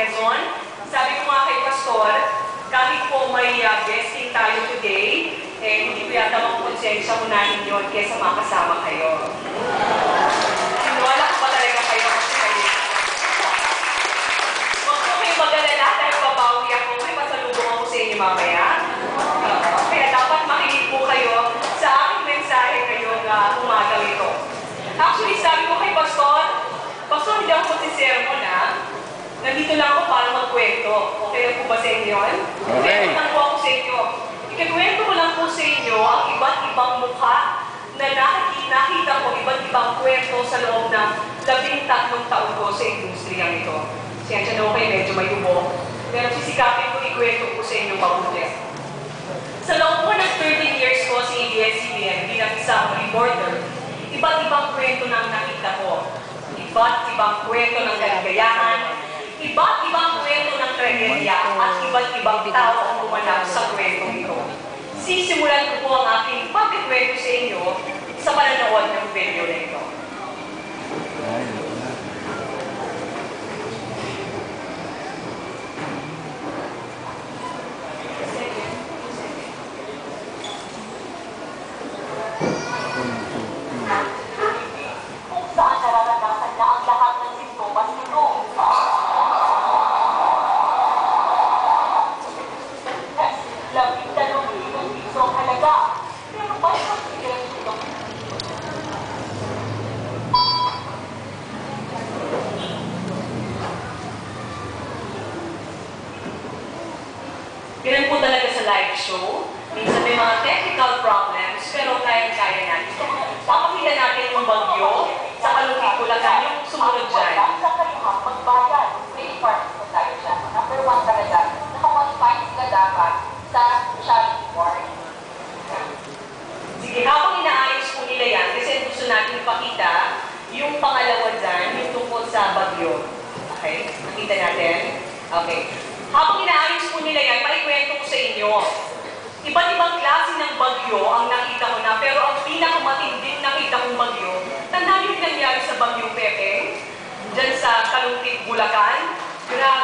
Quezon. Sabi ko nga kay Pastor, kahit po may guesting tayo today, hindi ko yata makukonsensya unahin yun kesa makasama kayo. Sinuwala ko ba talaga kayo kasi kayo? Huwag po kayo mag-alala dahil babawi ako. May pasalubong ako sa inyo mamaya. Kaya dapat makinig po kayo sa aking mensahe ngayong umagang ito. Actually, sabi ko kay Pastor, hindi ako magsisermon Nandito lang ako para magkwento. Okay na po ba sa inyo yun? Okay. Kwento lang po ako sa inyo. Ikakwento ko lang po sa inyo ang iba't ibang mukha na nakita ko iba't ibang kwento sa loob ng 13 taon ko sa industriyang ito. Siyempre na okay, medyo may ubo. Pero sisikapin ko ikwento ko sa inyo mabuti. Sa loob po ng 13 years ko sa ABS-CBN bilang isang reporter, iba't ibang kwento na nakita ko. Iba't ibang kwento ng kaligayahan, iba't ibang kwento ng tragedya at iba't ibang tao ang umanap sa kwento ito. Sisimulan ko po ang aking pagkikwento sa inyo sa pananood ng video na ito. Kung saan nararanasan na ang lahat ng simptomas nito. Ganun po talaga sa live show. Minsan may mga technical problems, pero kaya-kaya natin. Papakita natin yung bagyo sa Kalungkit, Bulacan, yung sumunod dyan. Sa kayuhang magbayan, may parties po tayo dyan. Number 1 talaga, nakaqualify sila dapat sa charity ward. Sige, habang inaayos po nila yan, kasi gusto natin ipakita yung pangalawa dyan, yung tungkol sa bagyo. Okay? Nakita natin? Okay. Habang inaayos po nila yan, maikwento ko sa inyo. Iba't ibang klase ng bagyo ang nakita ko na, pero ang pinakamatinding nakita kong bagyo, tandaan yung nangyari sa Bagyong Pepeng, dyan sa Kalungkit, Bulacan. Grabe.